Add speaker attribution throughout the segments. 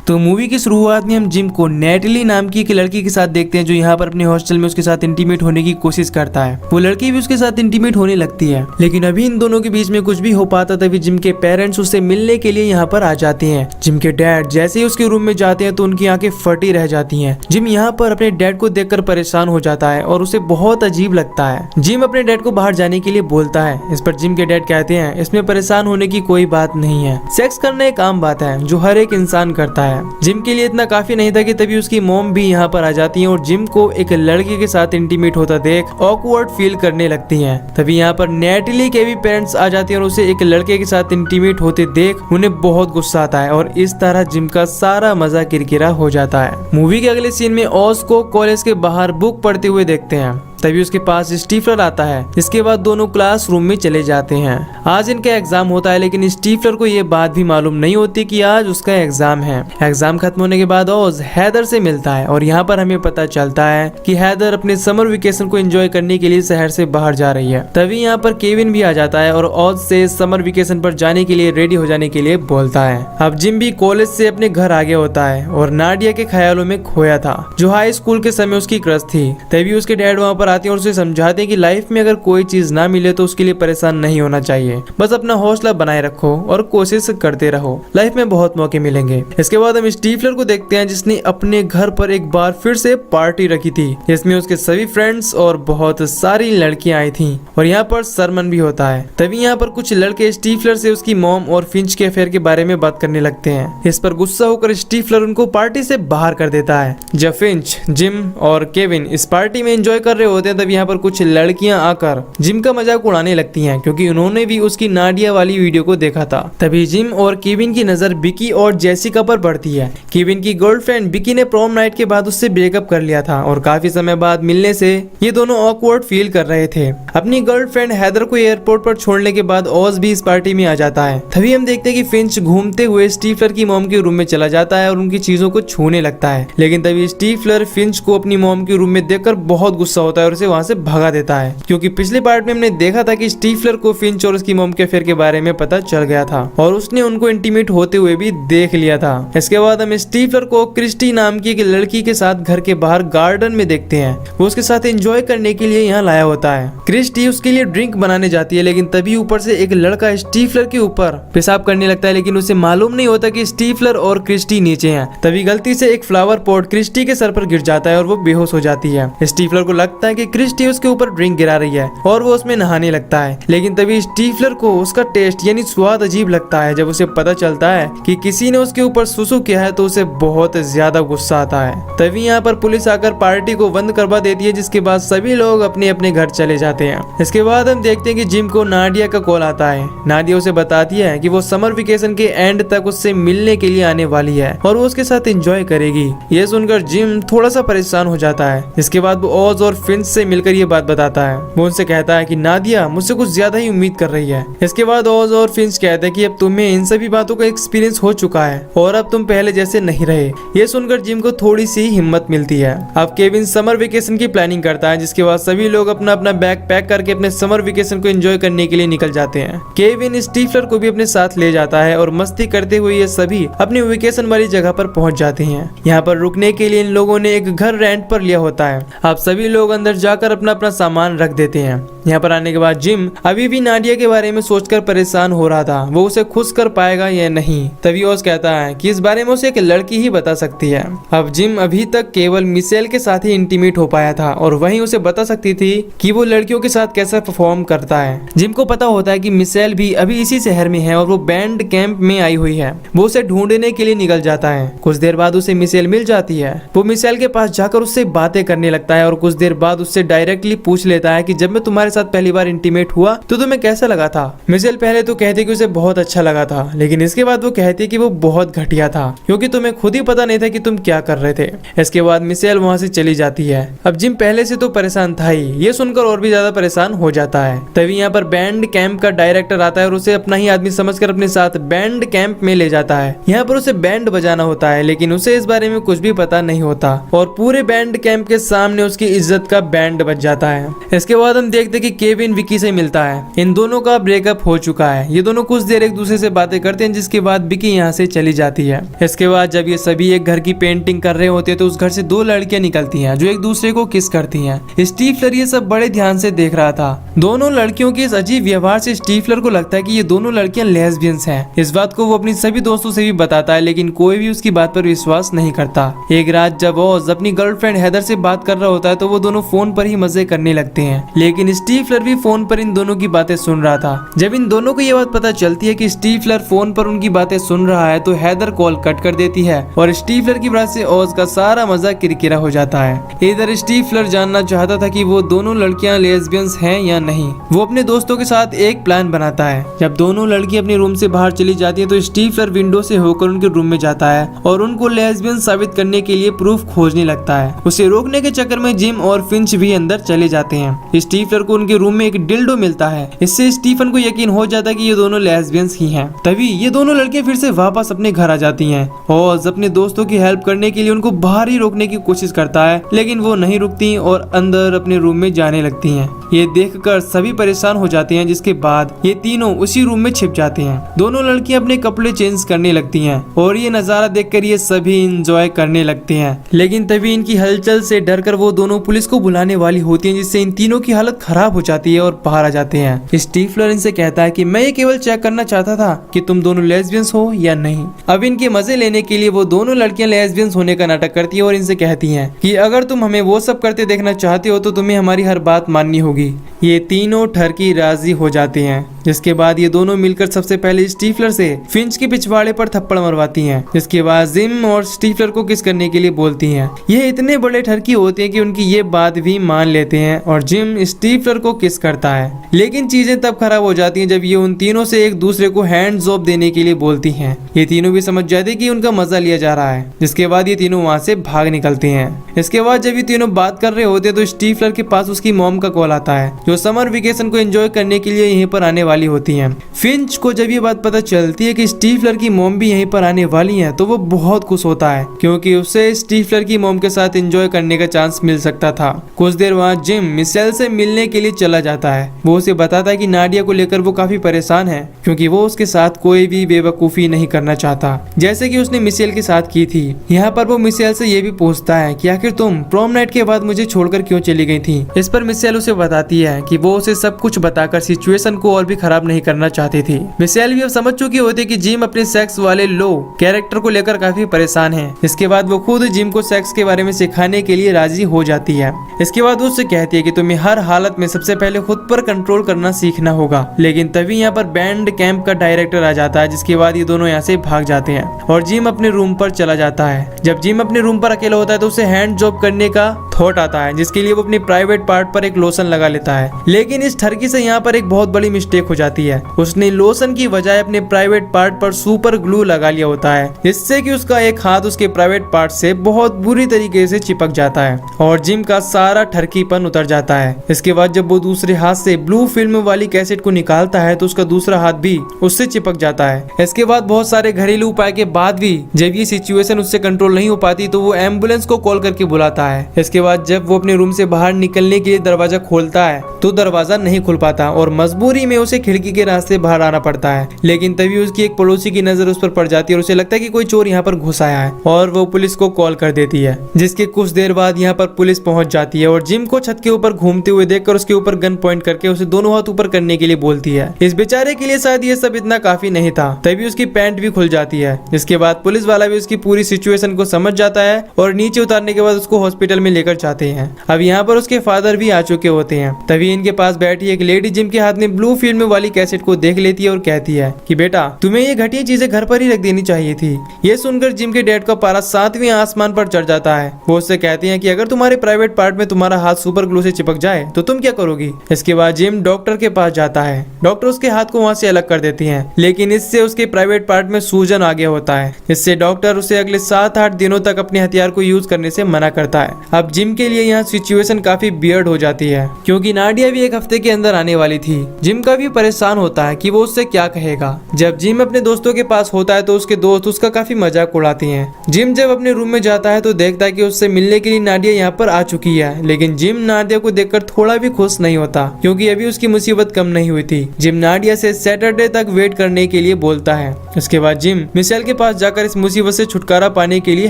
Speaker 1: तो मूवी की शुरुआत में हम जिम को नेटली नाम की एक लड़की के साथ देखते हैं जो यहाँ पर अपने हॉस्टल में उसके साथ इंटीमेट होने की कोशिश करता है। वो लड़की भी उसके साथ इंटीमेट होने लगती है, लेकिन अभी इन दोनों के बीच में कुछ भी हो पाता तभी जिम के पेरेंट्स उससे मिलने के लिए यहाँ पर आ जाते हैं। जिम के डैड जैसे ही उसके रूम में जाते हैं तो उनकी आंखें फटी रह जाती हैं। जिम यहाँ पर अपने डैड को देखकर परेशान हो जाता है और उसे बहुत अजीब लगता है। जिम अपने डैड को बाहर जाने के लिए बोलता है। इस पर जिम के डैड कहते हैं इसमें परेशान होने की कोई बात नहीं है, सेक्स करना एक आम बात है जो हर एक इंसान करता है। जिम के लिए इतना काफी नहीं था कि तभी उसकी मॉम भी यहाँ पर आ जाती है और जिम को एक लड़की के साथ इंटीमेट होता देख ऑकवर्ड फील करने लगती हैं। तभी यहाँ पर नेटली के भी पेरेंट्स आ जाते हैं और उसे एक लड़के के साथ इंटीमेट होते देख उन्हें बहुत गुस्सा आता है और इस तरह जिम का सारा मजा किरकिरा हो जाता है। मूवी के अगले सीन में ओज को कॉलेज के बाहर बुक पढ़ते हुए देखते हैं। तभी उसके पास स्टीफलर आता है। इसके बाद दोनों क्लासरूम में चले जाते हैं। आज इनका एग्जाम होता है, लेकिन स्टीफलर को ये बात भी मालूम नहीं होती कि आज उसका एग्जाम है। एग्जाम खत्म होने के बाद ओज हैदर से मिलता है और यहाँ पर हमें पता चलता है कि हैदर अपने समर वेकेशन को एंजॉय करने के लिए शहर से बाहर जा रही है। तभी यहाँ पर केविन भी आ जाता है और ओज से समर वेकेशन पर जाने के लिए रेडी हो जाने के लिए बोलता है। अब जिम भी कॉलेज से अपने घर आ गया होता है और नाडिया के ख्यालों में खोया था जो हाई स्कूल के समय उसकी क्रश थी। तभी उसके डैड वहाँ पर आते हैं और उसे समझाते हैं कि लाइफ में अगर कोई चीज ना मिले तो उसके लिए परेशान नहीं होना चाहिए, बस अपना हौसला बनाए रखो और कोशिश करते रहो, लाइफ में बहुत मौके मिलेंगे। इसके बाद हम स्टीफलर को देखते हैं जिसने अपने घर पर एक बार फिर से पार्टी रखी थी जिसमें उसके सभी फ्रेंड्स और बहुत सारी लड़कियां आई थी और यहाँ पर सरमन भी होता है। तभी यहाँ पर कुछ लड़के स्टीफलर से उसकी मॉम और फिंच के अफेयर के बारे में बात करने लगते हैं। इस पर गुस्सा होकर स्टीफलर उनको पार्टी से बाहर कर देता है। जब फिंच, जिम और केविन इस पार्टी में एंजॉय कर रहे होते हैं तब यहाँ पर कुछ लड़कियां आकर जिम का मजाक उड़ाने लगती हैं क्योंकि उन्होंने भी उसकी नाडिया वाली वीडियो को देखा था। तभी जिम और केविन की नजर बिकी और जेसिका पर पड़ती है। केविन की गर्लफ्रेंड बिकी ने प्रॉम नाइट के बाद उससे ब्रेकअप कर लिया था और काफी समय बाद मिलने से ये दोनों ऑकवर्ड फील कर रहे थे। अपनी गर्लफ्रेंड हैदर को एयरपोर्ट पर छोड़ने के बाद ओज भी इस पार्टी में आ जाता है। तभी हम देखते हैं कि फिंच घूमते हुए स्टीफलर की मॉम के रूम में चला जाता है और उनकी चीजों को छूने लगता है, लेकिन तभी स्टीफलर फिंच को अपनी मॉम के रूम में देखकर बहुत गुस्सा होता है और उसे वहां से भगा देता है क्योंकि पिछले पार्ट में हमने देखा था कि स्टीफलर को फिंच और उसकी मॉम के अफेयर के बारे में पता चल गया था और उसने उनको इंटीमेट होते हुए भी देख लिया था। इसके बाद हम स्टीफलर को क्रिस्टी नाम की एक लड़की के साथ घर के बाहर गार्डन में देखते हैं। वो उसके साथ एंजॉय करने के लिए यहाँ लाया होता है। क्रिस्टी उसके लिए ड्रिंक बनाने जाती है, लेकिन तभी ऊपर से एक लड़का स्टीफलर के ऊपर पेशाब करने लगता है, लेकिन उसे मालूम नहीं होता कि स्टीफलर और क्रिस्टी नीचे हैं। तभी गलती से एक फ्लावर पॉट क्रिस्टी के सर पर गिर जाता है और वो बेहोश हो जाती है। स्टीफलर को लगता है कि क्रिस्टी उसके ऊपर ड्रिंक गिरा रही है और वो उसमें नहाने लगता है, लेकिन तभी स्टीफलर को उसका टेस्ट यानी स्वाद अजीब लगता है। जब उसे पता चलता है कि किसी ने उसके ऊपर सुसु किया है तो उसे बहुत ज्यादा गुस्सा आता है। तभी यहाँ पर पुलिस आकर पार्टी को बंद करवा देती है, जिसके बाद सभी लोग अपने अपने घर चले जाते हैं। इसके बाद हम देखते हैं कि जिम को नाडिया का कॉल आता है। नाडिया उसे बताती है कि वो समर वेकेशन के एंड तक उससे मिलने के लिए आने वाली है और वो उसके साथ एंजॉय करेगी। ये सुनकर जिम थोड़ा सा परेशान हो जाता है। इसके बाद वो ओज और फिंच से मिलकर ये बात बताता है। वो उनसे कहता है कि नादिया मुझसे कुछ ज्यादा ही उम्मीद कर रही है। इसके बाद ओज और फिंच कहते हैं कि अब तुम्हें इन सभी बातों का एक्सपीरियंस हो चुका है और अब तुम पहले जैसे नहीं रहे। ये सुनकर जिम को थोड़ी सी हिम्मत मिलती है। अब केविन समर वेकेशन की प्लानिंग करता है, जिसके बाद सभी लोग अपना अपना बैग पैक करके अपने समर वेकेशन को एंजॉय करने के लिए निकल जाते हैं। केविन स्टीफलर को भी अपने साथ ले जाता है और मस्ती करते हुए ये सभी अपनी वेकेशन वाली जगह पर पहुंच जाते हैं। यहाँ पर रुकने के लिए इन लोगों ने एक घर रेंट पर लिया होता है। अब सभी लोग अंदर जाकर अपना अपना सामान रख देते हैं। यहाँ पर आने के बाद जिम अभी भी नाडिया के बारे में सोचकर परेशान हो रहा था, वो उसे खुश कर पाएगा या नहीं। तभी ओज कहता है कि इस बारे में उसे एक लड़की ही बता सकती है। अब जिम अभी तक केवल मिशेल के साथ ही इंटीमेट हो पाया था और वही उसे बता सकती थी कि वो लड़कियों के साथ कैसा परफॉर्म करता है। जिम को पता होता है कि मिशेल भी अभी इसी शहर में है और वो बैंड कैंप में आई हुई है। वो उसे ढूंढने के लिए निकल जाता है। कुछ देर बाद उसे मिशेल मिल जाती है। वो मिशेल के पास जाकर उससे बातें करने लगता है और कुछ देर बाद उससे डायरेक्टली पूछ लेता है कि जब मैं तुम्हारे साथ पहली बार इंटीमेट हुआ तो तुम्हें कैसा लगा था। मिशेल पहले तो कहती कि उसे बहुत अच्छा लगा था, लेकिन इसके बाद वो कहती कि वो बहुत घटिया था क्योंकि तुम्हें खुद ही पता नहीं था कि तुम क्या कर रहे थे। इसके बाद मिशेल वहाँ से चली जाती है। अब जिम पहले से तो परेशान था ही, ये सुनकर और भी ज्यादा परेशान हो जाता है। तभी यहाँ पर बैंड कैंप का डायरेक्टर आता है और उसे अपना ही आदमी समझकर अपने साथ बैंड कैंप में ले जाता है। यहाँ पर उसे बैंड बजाना होता है, लेकिन उसे इस बारे में कुछ भी पता नहीं होता और पूरे बैंड कैंप के सामने उसकी इज्जत का बैंड बज जाता है। इसके बाद हम देखते कि केविन विकी से मिलता है। इन दोनों का ब्रेकअप हो चुका है। ये दोनों कुछ देर एक दूसरे से बातें करते हैं, जिसके बाद विकी यहाँ से चली जाती है। इसके बाद जब ये सभी एक घर की पेंटिंग कर रहे होते हैं तो उस घर से दो लड़कियां निकलती हैं जो एक दूसरे को किस करती हैं। स्टीफलर ये सब बड़े ध्यान से देख रहा था। दोनों लड़कियों के इस अजीब व्यवहार से स्टीफलर को लगता है कि ये दोनों लड़कियां लेस्बियंस हैं। इस बात को वो अपनी सभी दोस्तों से भी बताता है, लेकिन कोई भी उसकी बात पर विश्वास नहीं करता। एक रात जब ओज अपनी गर्लफ्रेंड हेदर से बात कर रहा होता है तो वो दोनों फोन पर ही मजे करने लगते हैं, लेकिन स्टीफलर भी फोन पर इन दोनों की बातें सुन रहा था। जब इन दोनों को ये बात पता चलती है कि स्टीफलर फोन पर उनकी बातें सुन रहा है तो हेदर कॉल कट कर देती है और स्टीफलर की बात से ओज का सारा मजा किरकिरा हो जाता है। इधर स्टीफलर जानना चाहता था कि वो दोनों लड़कियां लेस्बियंस हैं या नहीं। वो अपने दोस्तों के साथ एक प्लान बनाता है। जब दोनों लड़की अपने रूम से बाहर चली जाती है तो स्टीफलर विंडो से होकर उनके रूम में जाता है और उनको लेस्बियन साबित करने के लिए प्रूफ खोजने लगता है। उसे रोकने के चक्कर में जिम और फिंच भी अंदर चले जाते हैं। स्टीफलर को उनके रूम में एक डिल्डो मिलता है। इससे स्टीफन को यकीन हो जाता है कि ये दोनों लेस्बियंस ही हैं। तभी ये दोनों लड़कियां फिर से वापस अपने घर आ जाती हैं। ओज अपने दोस्तों की हेल्प करने के लिए उनको बाहर ही रोकने की कोशिश करता है, लेकिन वो नहीं रुकती और अंदर अपने रूम में जाने लगती हैं। ये देखकर सभी परेशान हो जाते हैं, जिसके बाद ये तीनों उसी रूम में छिप जाते हैं। दोनों लड़कियां अपने कपड़े चेंज करने लगती हैं और ये नजारा देखकर ये सभी एंजॉय करने लगते हैं। लेकिन तभी इनकी हलचल से डरकर वो दोनों पुलिस को बुलाने वाली होती हैं, जिससे इन तीनों की हालत खराब हो जाती है और बाहर आ जाते हैं। स्टीफलर इनसे कहता है कि मैं ये केवल चेक करना चाहता था कि तुम दोनों लेस्बियंस हो या नहीं। अब इनके मजे लेने के लिए वो दोनों लड़कियां लेस्बियंस होने का नाटक करती है और इनसे कहती हैं कि अगर तुम हमें वो सब करते देखना चाहते हो तो तुम्हें हमारी हर बात माननी होगी। ये तीनों ठरकी राजी हो जाते हैं, जिसके बाद ये दोनों मिलकर सबसे पहले स्टीफलर से फिंच के पिछवाड़े पर थप्पड़ मरवाती हैं। जिसके बाद जिम और स्टीफलर को किस करने के लिए बोलती हैं। ये इतने बड़े ठरकी होते हैं कि उनकी ये बात भी मान लेते हैं और जिम स्टीफलर को किस करता है। लेकिन चीजें तब खराब हो जाती हैं जब ये उन तीनों से एक दूसरे को हैंड जॉब देने के लिए बोलती हैं। ये तीनों भी समझ जाते हैं कि उनका मजा लिया जा रहा है, जिसके बाद ये तीनों वहाँ से भाग निकलते हैं। इसके बाद जब ये तीनों बात कर रहे होते हैं तो स्टीफलर के पास उसकी मॉम का कॉल आता है, जो समर वेकेशन को एंजॉय करने के लिए यहीं पर आने वाली होती हैं। फिंच को जब ये बात पता चलती है कि स्टीफलर की मॉम भी यहीं पर आने वाली हैं, तो वो बहुत खुश होता है, क्योंकि उसे स्टीफलर की मॉम के साथ एंजॉय करने का चांस मिल सकता था। कुछ देर वहाँ जिम मिशेल से मिलने के लिए चला जाता है। वो उसे बताता है कि नाडिया को लेकर वो काफी परेशान है, क्योंकि वो उसके साथ कोई भी बेवकूफी नहीं करना चाहता, जैसे कि उसने मिशेल के साथ की थी। यहाँ पर वो मिशेल से ये भी पूछता है कि आखिर तुम प्रॉम नाइट के बाद मुझे छोड़कर क्यों चली गई थी। इस पर मिशेल उसे बताती है कि वो उसे सब कुछ बताकर सिचुएशन को और भी खराब नहीं करना चाहती थी। मिशेल भी अब समझ चुकी होती कि जिम अपने सेक्स वाले लो कैरेक्टर को लेकर काफी परेशान है। इसके बाद वो खुद जिम को सेक्स के बारे में सिखाने के लिए राजी हो जाती है। इसके बाद वो उससे कहती है कि तुम्हें हर हालत में सबसे पहले खुद पर कंट्रोल करना सीखना होगा। लेकिन तभी यहाँ पर बैंड कैंप का डायरेक्टर आ जाता है, जिसके बाद ये दोनों यहाँ से भाग जाते हैं और जिम अपने रूम पर चला जाता है। जब जिम अपने रूम पर अकेला होता है तो उसे हैंड जॉब करने का थॉट आता है, जिसके लिए वो अपने प्राइवेट पार्ट पर एक लोशन लगा लेता है। लेकिन इस ठरकी से यहाँ पर एक बहुत बड़ी मिस्टेक हो जाती है। उसने लोशन की बजाय अपने प्राइवेट पार्ट पर सुपर ग्लू लगा लिया होता है, जिससे कि उसका एक हाथ उसके प्राइवेट पार्ट से बहुत बुरी तरीके से चिपक जाता है और जिम का सारा ठरकीपन उतर जाता है। इसके बाद जब वो दूसरे हाथ से ब्लू फिल्म वाली कैसेट को निकालता है तो उसका दूसरा हाथ भी उससे चिपक जाता है। इसके बाद बहुत सारे घरेलू उपाय के बाद भी जब ये सिचुएशन उससे कंट्रोल नहीं हो पाती तो वो एम्बुलेंस को कॉल करके बुलाता है। इसके बाद जब वो अपने रूम से बाहर निकलने के लिए दरवाजा खोलता है तो दरवाजा नहीं खुल पाता और मजबूरी में उसे खिड़की के रास्ते बाहर आना पड़ता है। लेकिन तभी उसकी एक पड़ोसी की नजर उस पर पड़ जाती है और उसे लगता है कि कोई चोर यहाँ पर घुस आया है और वो पुलिस को कॉल कर देती है। जिसके कुछ देर बाद यहाँ पर पुलिस पहुंच जाती है और जिम को छत के ऊपर घूमते हुए देखकर उसके ऊपर गन पॉइंट करके उसे दोनों हाथ ऊपर करने के लिए बोलती है। इस बेचारे के लिए शायद ये सब इतना काफी नहीं था, तभी उसकी पैंट भी खुल जाती है। जिसके बाद पुलिस वाला भी उसकी पूरी सिचुएशन को समझ जाता है और नीचे उतारने के बाद उसको हॉस्पिटल में लेकर जाते हैं। अब यहाँ पर उसके फादर भी आ चुके होते हैं। तभी इनके पास बैठी एक लेडी जिम के हाथ में ब्लू फिल्म वाली कैसेट को देख लेती है और कहती है कि बेटा तुम्हें ये घटिया चीजें घर पर ही रख देनी चाहिए थी। ये सुनकर जिम के डैड का पारा 7वें आसमान पर चढ़ जाता है। वो उससे कहती हैं कि अगर तुम्हारे प्राइवेट पार्ट में तुम्हारा हाथ सुपर ग्लू से चिपक जाए तो तुम क्या करोगी। इसके बाद जिम डॉक्टर के पास जाता है। डॉक्टर उसके हाथ को वहाँ से अलग कर देती हैं, लेकिन इससे उसके प्राइवेट पार्ट में सूजन आ गया होता है, जिससे डॉक्टर उसे अगले 7-8 दिनों तक अपने हथियार को यूज करने से मना करता है। अब जिम जिम के लिए यहाँ सिचुएशन काफी बियर्ड हो जाती है क्योंकि नाडिया भी एक हफ्ते के अंदर आने वाली थी। जिम काफी परेशान होता है कि वो उससे क्या कहेगा। जब जिम अपने दोस्तों के पास होता है तो उसके दोस्त उसका काफी मजाक उड़ाती हैं। जिम जब अपने रूम में जाता है तो देखता है कि उससे मिलने के लिए नाडिया यहाँ पर आ चुकी है, लेकिन जिम नाडिया को देखकर थोड़ा भी खुश नहीं होता क्योंकि अभी उसकी मुसीबत कम नहीं हुई थी। जिम नाडिया से सैटरडे तक वेट करने के लिए बोलता है। उसके बाद जिम मिशेल के पास जाकर इस मुसीबत से छुटकारा पाने के लिए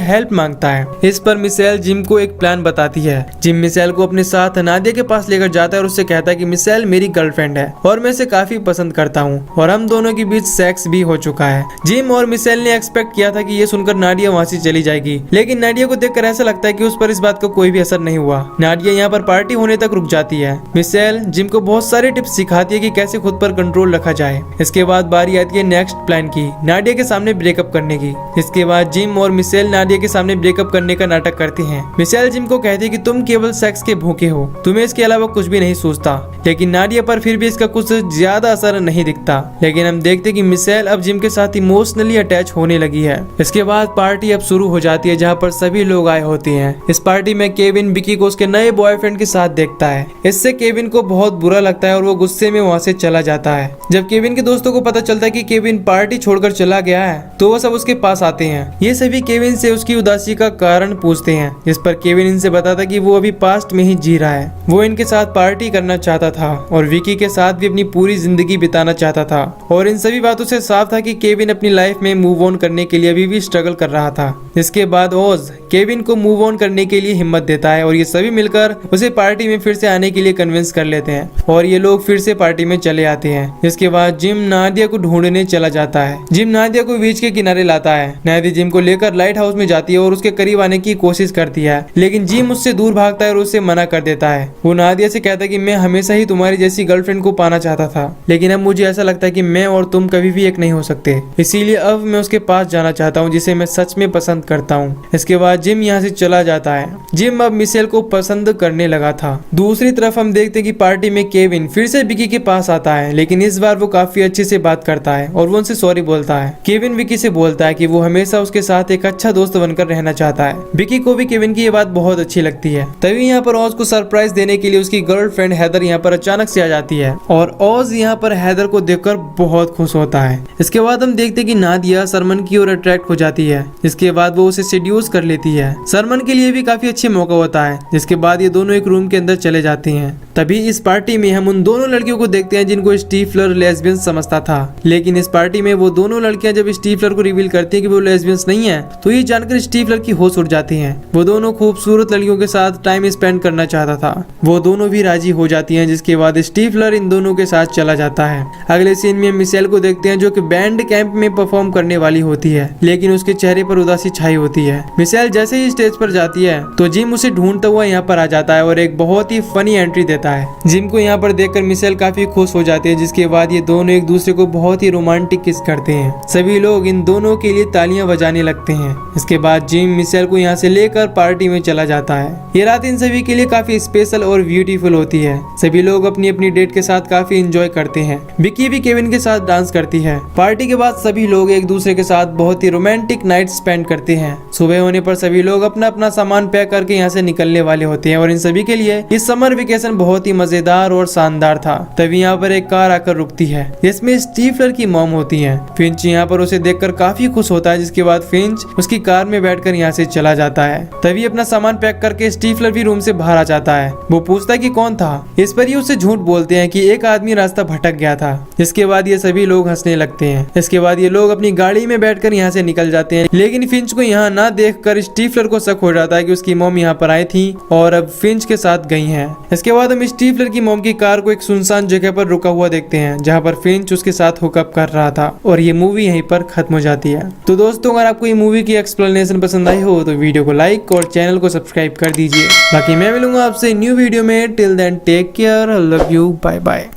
Speaker 1: हेल्प मांगता है। इस पर मिशेल जिम को एक प्लान बताती है। जिम मिशेल को अपने साथ नादिया के पास लेकर जाता है और उससे कहता है कि मिशेल मेरी गर्लफ्रेंड है और मैं इसे काफी पसंद करता हूँ और हम दोनों के बीच सेक्स भी हो चुका है। जिम और मिशेल ने एक्सपेक्ट किया था कि ये सुनकर नाडिया वहाँ से चली जाएगी, लेकिन नाडिया को देखकर ऐसा लगता है कि उस पर इस बात का कोई भी असर नहीं हुआ। नाडिया यहाँ पर पार्टी होने तक रुक जाती है। मिशेल जिम को बहुत सारे टिप्स सिखाती है कि कैसे खुद पर कंट्रोल रखा जाए। इसके बाद बारी आती है नेक्स्ट प्लान की, नाडिया के सामने ब्रेकअप करने की। इसके बाद जिम और मिशेल नाडिया के सामने ब्रेकअप करने का नाटक करते हैं। मिशेल जिम को कहती है कि तुम केवल सेक्स के भूखे हो, तुम्हें इसके अलावा कुछ भी नहीं सोचता, लेकिन नाडिया पर फिर भी इसका कुछ ज्यादा असर नहीं दिखता। लेकिन हम देखते कि मिशेल अब जिम के साथ इमोशनली अटैच होने लगी है। इसके बाद पार्टी अब शुरू हो जाती है जहाँ पर सभी लोग आए होते हैं। इस पार्टी में केविन विकी को उसके नए बॉयफ्रेंड के साथ देखता है। इससे केविन को बहुत बुरा लगता है और वो गुस्से में वहाँ से चला जाता है। जब केविन के दोस्तों को पता चलता है कि केविन पार्टी छोड़कर चला गया है तो वो सब उसके पास आते हैं। ये सभी केविन से उसकी उदासी का कारण पूछते हैं, जिस पर केविन इनसे बताता है कि वो अभी पास्ट में ही जी रहा है। वो इनके साथ पार्टी करना चाहता था और विकी के साथ भी अपनी पूरी जिंदगी बिताना चाहता था और इन सभी बातों से साफ था कि केविन अपनी लाइफ में मूव ऑन करने के लिए अभी भी स्ट्रगल कर रहा था। इसके बाद ओज केविन को मूव ऑन करने के लिए हिम्मत देता है और ये सभी मिलकर उसे पार्टी में फिर से आने के लिए कन्विंस कर लेते हैं और ये लोग फिर से पार्टी में चले आते हैं। इसके बाद जिम नादिया को ढूंढने चला जाता है। जिम नादिया को बीच के किनारे लाता है। नादिया जिम को लेकर लाइट हाउस में जाती है और उसके करीब आने की कोशिश करती है, लेकिन जिम उससे दूर भागता है और उससे मना कर देता है। वो नादिया से कहता है कि मैं हमेशा ही तुम्हारी जैसी गर्लफ्रेंड को पाना चाहता था, लेकिन अब मुझे ऐसा लगता है कि मैं और तुम कभी भी एक नहीं हो सकते, इसीलिए अब मैं उसके पास जाना चाहता हूँ जिसे मैं सच में पसंद करता हूँ। इसके बाद जिम यहाँ से चला जाता है। जिम अब मिशेल को पसंद करने लगा था। दूसरी तरफ हम देखते हैं कि पार्टी में केविन फिर से विकी के पास आता है, लेकिन इस बार वो काफी अच्छे से बात करता है और वो उनसे सॉरी बोलता है। केविन विकी से बोलता है कि वो हमेशा उसके साथ एक अच्छा दोस्त बनकर रहना चाहता है। विकी को भी केविन की ये बात बहुत अच्छी लगती है। तभी यहाँ पर ओज को सरप्राइज देने के लिए उसकी गर्लफ्रेंड हैदर यहाँ पर अचानक से आ जाती है और ओज यहाँ पर हैदर को देखकर बहुत खुश होता है। इसके बाद हम देखते हैं कि नादिया सरमन की ओर अट्रैक्ट हो जाती है। इसके बाद वो उसे सेड्यूस कर लेती है। सरमन के लिए भी काफी अच्छे मौका होता है। जिसके बाद ये दोनों एक रूम के अंदर चले जाते हैं। तभी इस पार्टी में हम उन दोनों लड़कियों को देखते हैं जिनको स्टीफलर लेस्बियन समझता था, लेकिन इस पार्टी में वो दोनों लड़कियां जब स्टीफलर को रिवील करती हैं कि वो लेस्बियंस नहीं है तो ये जानकर स्टीफलर की होश उड़ जाती है। वो दोनों खूबसूरत लड़कियों के साथ टाइम स्पेंड करना चाहता था। वो दोनों भी राजी हो जाती हैं, जिसके बाद स्टीफलर इन दोनों के साथ चला जाता है। अगले सीन में मिशेल को देखते हैं जो कि बैंड कैंप में परफॉर्म करने वाली होती है, लेकिन उसके चेहरे पर उदासी छाई होती है। मिशेल जैसे ही स्टेज पर जाती है तो जिम उसे ढूंढता हुआ यहाँ पर आ जाता है और एक बहुत ही फनी एंट्री देता है। जिम को यहाँ पर देखकर मिशेल काफी खुश हो जाती है, जिसके बाद ये दोनों एक दूसरे को बहुत ही रोमांटिक किस करते हैं। सभी लोग इन दोनों के लिए तालियां बजाने लगते हैं। इसके बाद जिम मिशेल को यहाँ से लेकर पार्टी में चला जाता है। ये रात इन सभी के लिए काफी स्पेशल और ब्यूटीफुल होती है। सभी लोग अपनी अपनी डेट के साथ काफी एंजॉय करते हैं। विकी भी केविन के साथ डांस करती है। पार्टी के बाद सभी लोग एक दूसरे के साथ बहुत ही रोमांटिक नाइट स्पेंड करते हैं। सुबह होने पर सभी लोग अपना अपना सामान पैक करके यहाँ से निकलने वाले होते हैं और इन सभी के लिए इस समर वेकेशन बहुत ही मजेदार और शानदार था। तभी यहाँ पर एक कार आकर रुकती है जिसमें स्टीफलर की मॉम होती है। फिंच यहाँ पर उसे देखकर काफी खुश होता है, जिसके बाद फिंच उसकी कार में बैठकर यहाँ से चला जाता है। तभी अपना सामान पैक करके स्टीफलर भी रूम से बाहर आ जाता है। वो पूछता है कि कौन था। इस पर ये उससे झूठ बोलते हैं कि एक आदमी रास्ता भटक गया था। इसके बाद ये सभी लोग हंसने लगते हैं। इसके बाद ये लोग अपनी गाड़ी में बैठकर यहाँ से निकल जाते हैं, लेकिन फिंच को यहाँ ना देखकर स्टीफलर को शक हो जाता है कि उसकी मॉम यहाँ पर आई थी और अब फिंच के साथ गई हैं। इसके बाद हम स्टीफलर की मॉम की कार को एक सुनसान जगह पर रुका हुआ देखते हैं, जहाँ पर फिंच उसके साथ हुकअप कर रहा था और ये मूवी यहीं पर खत्म हो जाती है। तो दोस्तों, अगर आपको ये मूवी की एक्सप्लेनेशन पसंद आई हो तो वीडियो को लाइक और चैनल को सब्सक्राइब कर दीजिए। बाकी मैं मिलूंगा आपसे न्यू वीडियो में। Till then take care, love you, bye bye.